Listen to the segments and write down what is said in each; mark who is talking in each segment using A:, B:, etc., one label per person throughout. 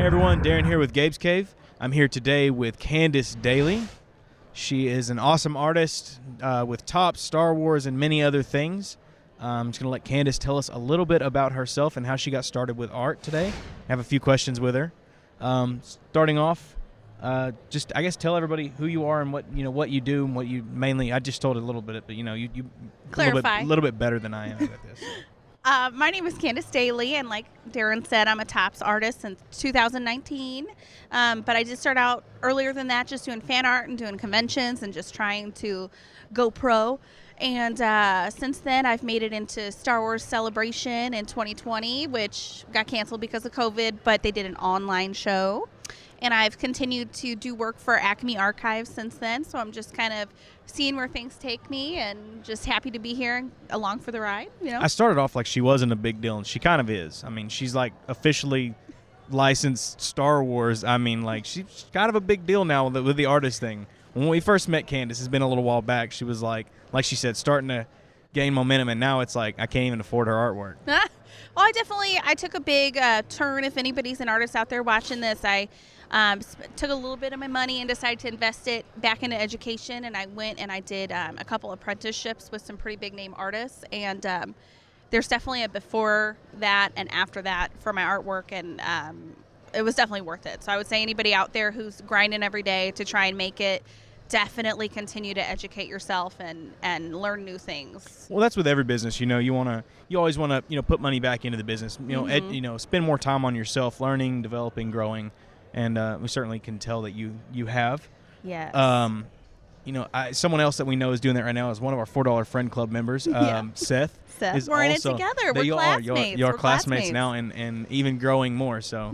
A: everyone, Darren here with Gabe's Cave. I'm here today with Candice Dailey. She is an awesome artist with Topps, Star Wars, and many other things. I'm just going to let Candice tell us a little bit about herself and how she got started with art today. I have a few questions with her. Starting off, just I guess tell everybody who you are and what you do and what you mainly. I just told it a little bit, but you
B: clarify
A: a little bit better than I am at this.
B: My name is Candice Dailey, and like Darren said, I'm a Topps artist since 2019. But I did start out earlier than that, just doing fan art and doing conventions and just trying to go pro. And since then, I've made it into Star Wars Celebration in 2020, which got canceled because of COVID, but they did an online show. And I've continued to do work for Acme Archives since then, so I'm just kind of seeing where things take me and just happy to be here along for the ride.
A: I started off like she wasn't a big deal, and she kind of is. I mean, she's like officially licensed Star Wars. I mean, like she's kind of a big deal now with the artist thing. When we first met Candice, it's been a little while back, she was like she said, starting to gain momentum, and now it's like I can't even afford her artwork.
B: Well, I took a big turn. If anybody's an artist out there watching this, I took a little bit of my money and decided to invest it back into education, and I went and I did a couple apprenticeships with some pretty big name artists, and there's definitely a before that and after that for my artwork, and it was definitely worth it. So I would say anybody out there who's grinding every day to try and make it, definitely continue to educate yourself and learn new things.
A: Well, that's with every business. You always want to put money back into the business. Spend more time on yourself, learning, developing, growing. And we certainly can tell that you have.
B: Yes.
A: Someone else that we know is doing that right now is one of our $4 Friend Club members, Seth.
B: Seth, we're in it together. We're classmates.
A: You're classmates now, and even growing more. So,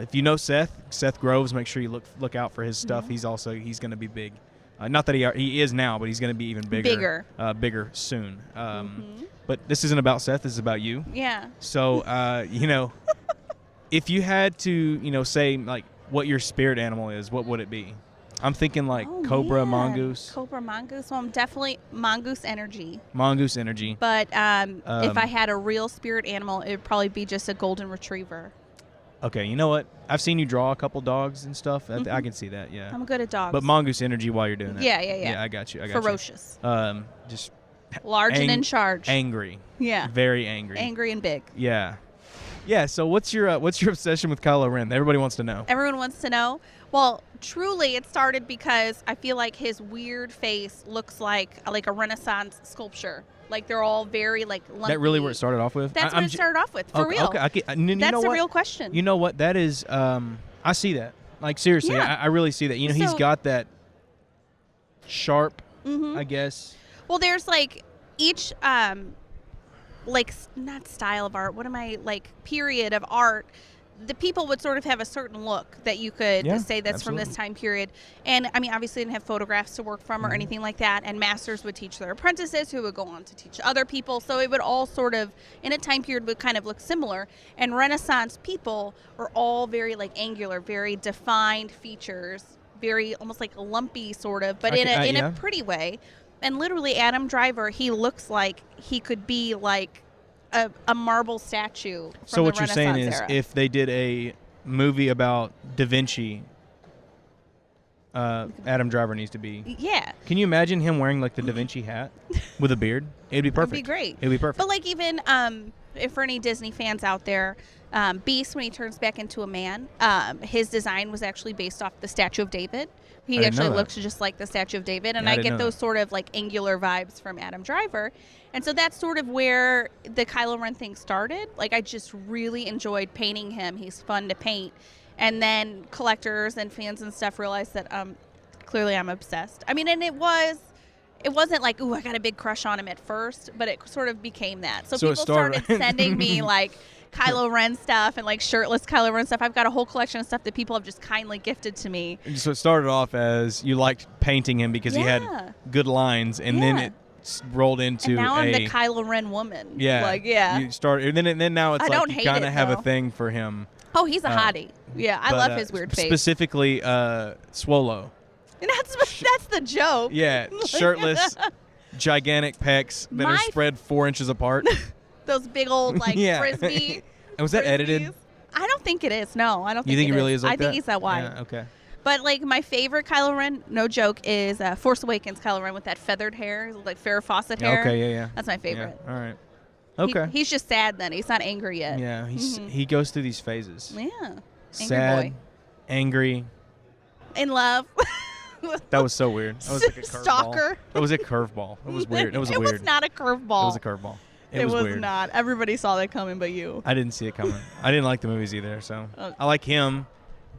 A: if you know Seth Groves, make sure you look out for his stuff. He's going to be big. Not that he is now, but he's going to be even bigger. Bigger soon. But this isn't about Seth. This is about you.
B: Yeah.
A: So, if you had to, say like what your spirit animal is, what would it be? I'm thinking like cobra, mongoose.
B: Cobra, mongoose. Well, I'm definitely mongoose energy.
A: Mongoose energy.
B: But if I had a real spirit animal, it would probably be just a golden retriever.
A: Okay, you know what? I've seen you draw a couple dogs and stuff. I can see that, yeah.
B: I'm good at dogs.
A: But mongoose energy while you're doing that.
B: Yeah.
A: Yeah, I got you.
B: Ferocious.
A: Just
B: large and in charge.
A: Angry.
B: Yeah.
A: Very angry.
B: Angry and big.
A: Yeah. Yeah, so what's your obsession with Kylo Ren? Everybody wants to know.
B: Everyone wants to know. Well, truly, it started because I feel like his weird face looks like a Renaissance sculpture. Like they're all very like lumpy.
A: That really where it started off with?
B: That's what it started off with, for real.
A: Okay,
B: that's a real question.
A: You know what? That is, I see that. Like seriously,
B: yeah.
A: I really see that. He's got that sharp, I guess.
B: Well, there's like each not style of art, period of art, the people would sort of have a certain look that you could say that's
A: absolutely.
B: from this time period. And I mean, obviously they didn't have photographs to work from or anything like that, and masters would teach their apprentices who would go on to teach other people, so it would all sort of in a time period would kind of look similar. And Renaissance people are all very like angular, very defined features, very almost like lumpy sort of, but in a pretty way. And literally, Adam Driver, he looks like he could be like a marble statue from
A: so what
B: the
A: you're saying is,
B: era.
A: if they did a movie about Da Vinci, Adam Driver needs to be.
B: Yeah.
A: Can you imagine him wearing like the Da Vinci hat with a beard? It'd be perfect.
B: It'd be great.
A: It'd be perfect.
B: But like even if for any Disney fans out there, Beast, when he turns back into a man, his design was actually based off the Statue of David. He actually looks just like the Statue of David, and I get those sort of like angular vibes from Adam Driver. And so that's sort of where the Kylo Ren thing started. Like I just really enjoyed painting him. He's fun to paint. And then collectors and fans and stuff realized that clearly I'm obsessed. I mean, and it wasn't like, ooh, I got a big crush on him at first, but it sort of became that. So people started sending me like Kylo Ren stuff and like shirtless Kylo Ren stuff. I've got a whole collection of stuff that people have just kindly gifted to me.
A: So it started off as you liked painting him because he had good lines, and then it rolled into
B: and now I'm the Kylo Ren woman.
A: Yeah.
B: Like, yeah.
A: You started, and then now it's like you kind of have a thing for him.
B: Oh, he's a hottie. Yeah, I love his weird face.
A: Specifically, Swolo.
B: And that's the joke.
A: Yeah, shirtless, gigantic pecs that are spread 4 inches apart.
B: Those big old, like, frisbee.
A: And was that edited?
B: I don't think it is. No, I don't think
A: You think
B: it
A: he really is like
B: I
A: that?
B: think he's that wide.
A: Yeah, okay.
B: But, like, my favorite Kylo Ren, no joke, is Force Awakens Kylo Ren with that feathered hair, like Farrah Fawcett hair.
A: Okay, yeah.
B: That's my favorite.
A: Yeah, all right. Okay.
B: He's just sad then. He's not angry yet.
A: Yeah, he goes through these phases.
B: Yeah. Angry
A: Sad,
B: boy.
A: angry.
B: In love.
A: That was so weird. That was like a curveball.
B: Stalker.
A: It was a curveball. It was weird. It was
B: It
A: weird.
B: was not a curveball.
A: It was a curveball. It was weird.
B: not. Everybody saw that coming but you.
A: I didn't see it coming. I didn't like the movies either, so I like him,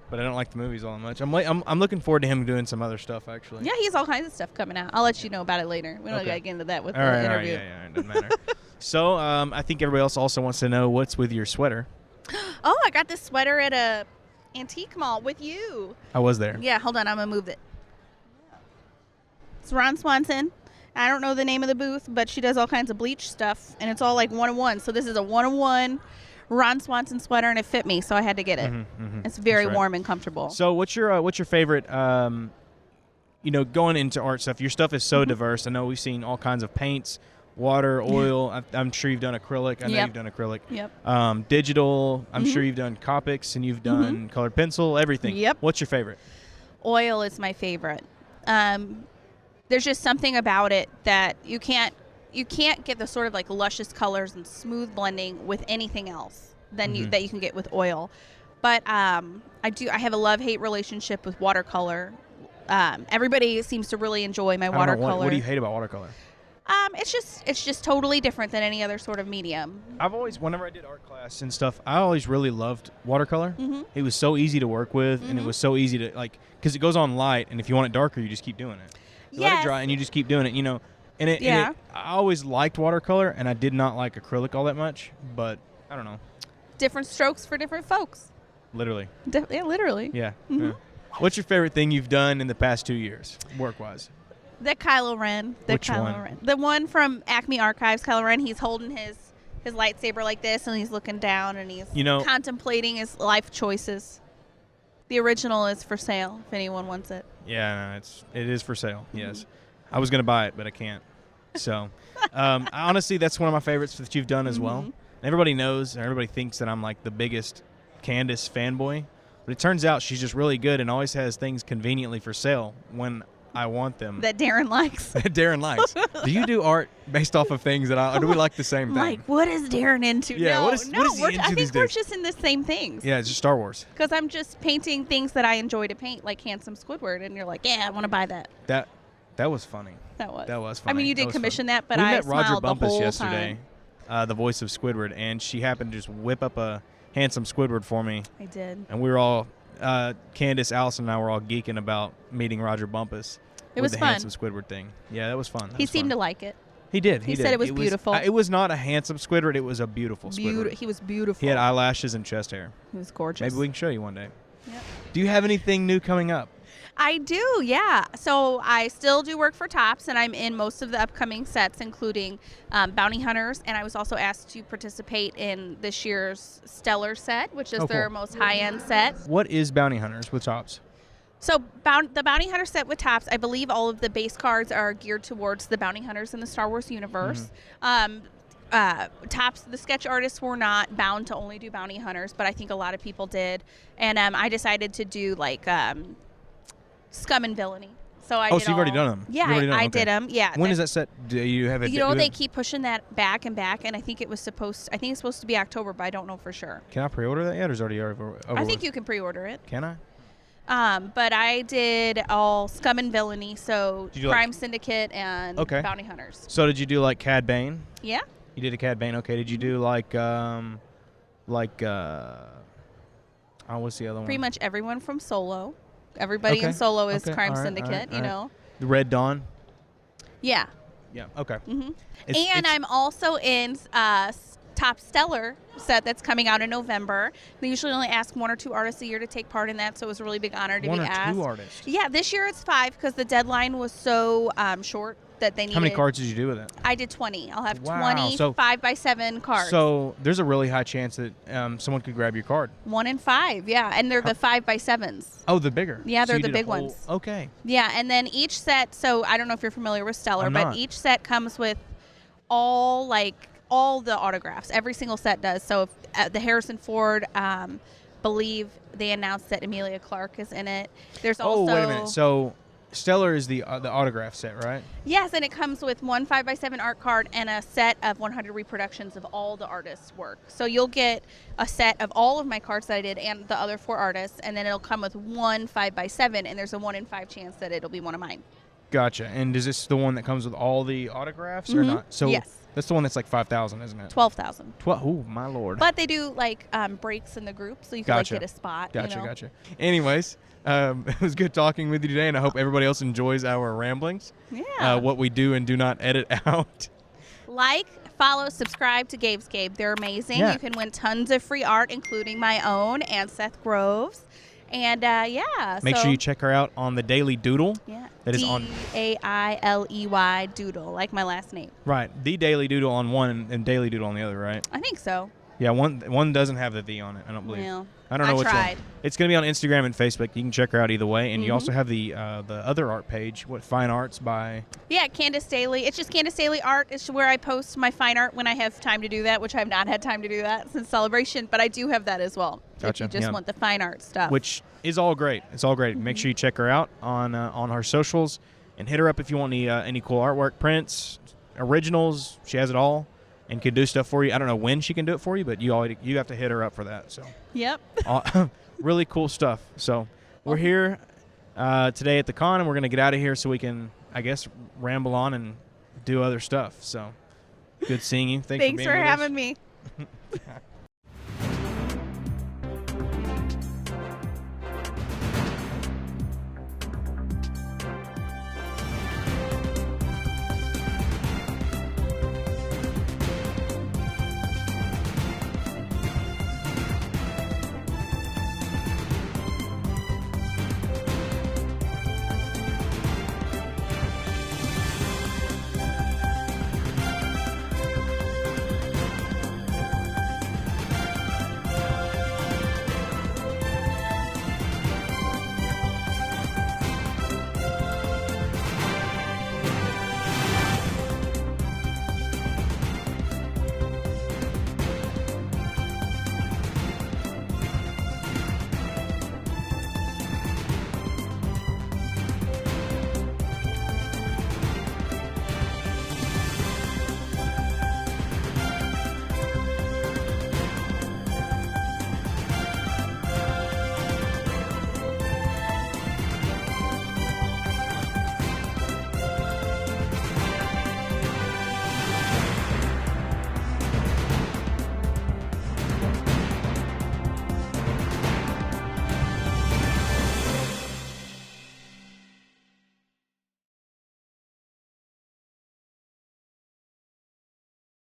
A: but I don't like the movies all that much. I'm looking forward to him doing some other stuff actually.
B: Yeah, he has all kinds of stuff coming out. I'll let you know about it later. We don't gotta get into that with
A: all
B: the
A: right,
B: interview.
A: All right, yeah, it doesn't matter. So I think everybody else also wants to know what's with your sweater.
B: Oh, I got this sweater at a antique mall with you.
A: I was there.
B: Yeah, hold on. I'm going to move it. It's Ron Swanson. I don't know the name of the booth, but she does all kinds of bleach stuff, and it's all like 101. So this is a 101 Ron Swanson sweater, and it fit me, so I had to get it. It's very warm and comfortable.
A: So what's your favorite, going into art stuff? Your stuff is so diverse. I know we've seen all kinds of paints, water, oil. I'm sure you've done acrylic. I know you've done acrylic.
B: Yep.
A: Digital. I'm sure you've done Copics, and you've done colored pencil, everything.
B: Yep.
A: What's your favorite?
B: Oil is my favorite. There's just something about it that you can't get the sort of like luscious colors and smooth blending with anything else that you can get with oil. But I have a love-hate relationship with watercolor. Everybody seems to really enjoy my watercolor.
A: What do you hate about watercolor?
B: It's just totally different than any other sort of medium.
A: Whenever I did art class and stuff, I always really loved watercolor. It was so easy to work with, and it was so easy to because it goes on light, and if you want it darker, you just keep doing it. You let it dry, and you just keep doing it. I always liked watercolor, and I did not like acrylic all that much. But I don't know.
B: Different strokes for different folks.
A: Literally.
B: Literally.
A: Yeah. Yeah. What's your favorite thing you've done in the past 2 years, work-wise?
B: The Kylo Ren.
A: Which one?
B: The one from Acme Archives, Kylo Ren. He's holding his lightsaber like this, and he's looking down, and he's contemplating his life choices. The original is for sale if anyone wants it.
A: Yeah, no, it is for sale. Yes, I was gonna buy it, but I can't. So, honestly, that's one of my favorites that you've done as well. And everybody knows, and everybody thinks that I'm like the biggest Candice fanboy, but it turns out she's just really good and always has things conveniently for sale when I want them.
B: That Darren likes.
A: That Darren likes. Do you do art based off of things or do we like the same thing?
B: Like, what is Darren into?
A: Yeah, what is he into
B: I
A: these
B: think we're
A: days?
B: just in the same things.
A: Yeah, it's just Star Wars.
B: Because I'm just painting things that I enjoy to paint, like Handsome Squidward, and you're like, yeah, I want to buy that.
A: That was funny.
B: That was
A: funny.
B: I mean, you did commission that, but
A: we
B: I
A: met Roger
B: smiled
A: Bumpus
B: the whole
A: yesterday, the voice of Squidward, and she happened to just whip up a Handsome Squidward for me.
B: I did.
A: And we were all, Candice, Allison, and I were all geeking about meeting Roger Bumpus.
B: It was
A: the
B: fun.
A: Handsome Squidward thing. Yeah, that was fun.
B: He seemed to like it.
A: He did.
B: He said it was beautiful.
A: It was not a handsome Squidward. It was a beautiful Squidward.
B: He was beautiful.
A: He had eyelashes and chest hair.
B: He was gorgeous.
A: Maybe we can show you one day.
B: Yep.
A: Do you have anything new coming up?
B: I do, yeah. So I still do work for Topps, and I'm in most of the upcoming sets, including Bounty Hunters. And I was also asked to participate in this year's Stellar set, which is their most high-end set.
A: What is Bounty Hunters with Topps?
B: So the Bounty Hunter set with Topps, I believe all of the base cards are geared towards the Bounty Hunters in the Star Wars universe. Topps, the sketch artists were not bound to only do Bounty Hunters, but I think a lot of people did. And I decided to do like Scum and Villainy. So I did
A: so you've already done them?
B: Yeah, I did them. Yeah.
A: When is that set? Do you have it?
B: They keep pushing that back and back, and I think it's supposed to be October, but I don't know for sure.
A: Can I pre-order that yet, or is it already over?
B: I think you can pre-order it.
A: Can I?
B: But I did all Scum and Villainy, so Crime Syndicate and Bounty Hunters.
A: So did you do like Cad Bane?
B: Yeah.
A: You did a Cad Bane. Okay. Did you do what's the other one?
B: Pretty much everyone from Solo. Everybody in Solo is Crime Syndicate, you know.
A: The Red Dawn?
B: Yeah.
A: Yeah, okay.
B: And I'm also in Top Stellar set that's coming out in November. They usually only ask 1 or 2 artists a year to take part in that, so it was a really big honor to be asked.
A: 1 or 2 artists?
B: Yeah, this year it's 5 because the deadline was so short that they needed.
A: How many cards did you do with it?
B: I did 20. I'll have 20 5x7 cards.
A: So there's a really high chance that someone could grab your card.
B: 1 in 5, yeah, and they're the 5x7s.
A: Oh, the bigger.
B: Yeah, they're the big ones.
A: Okay.
B: Yeah, and then each set. So I don't know if you're familiar with Stellar, but each set comes with all the autographs. Every single set does. So if, the Harrison Ford believe they announced that Emilia Clarke is in it. There's also
A: wait a minute. So Stellar is the autograph set, right?
B: Yes, and it comes with one 5x7 art card and a set of 100 reproductions of all the artists' work. So you'll get a set of all of my cards that I did and the other 4 artists, and then it'll come with one 5x7, and there's a 1 in 5 chance that it'll be one of mine.
A: Gotcha. And is this the one that comes with all the autographs or not? So
B: yes.
A: That's the one that's like 5,000, isn't it?
B: 12,000.
A: Oh, my Lord.
B: But they do like breaks in the group, so you can like get a spot.
A: Gotcha. Anyways, it was good talking with you today, and I hope everybody else enjoys our ramblings.
B: Yeah.
A: What we do and do not edit out.
B: Like, follow, subscribe to Gabe's Gabe. They're amazing.
A: Yeah.
B: You can win tons of free art, including my own and Seth Grove's. And
A: Make sure you check her out on the Daily Doodle.
B: Yeah.
A: That is on
B: Dailey Doodle, like my last name.
A: Right. The Daily Doodle on one and Daily Doodle on the other, right?
B: I think so.
A: Yeah, one doesn't have the V on it, I don't believe.
B: Well,
A: I don't know which
B: tried.
A: one. It's going to be on Instagram and Facebook. You can check her out either way. And you also have the other art page, Fine Arts by...
B: Yeah, Candice Dailey. It's just Candice Dailey Art. It's where I post my fine art when I have time to do that, which I have not had time to do that since Celebration. But I do have that as well.
A: Gotcha.
B: If you just want the fine art stuff.
A: Which is all great. It's all great. Make sure you check her out on her socials. And hit her up if you want any cool artwork, prints, originals. She has it all. And can do stuff for you. I don't know when she can do it for you, but you have to hit her up for that. So,
B: yep.
A: Really cool stuff. So we're here today at the con, and we're gonna get out of here so we can, I guess, ramble on and do other stuff. So good seeing you. Thanks for being with us.
B: having me.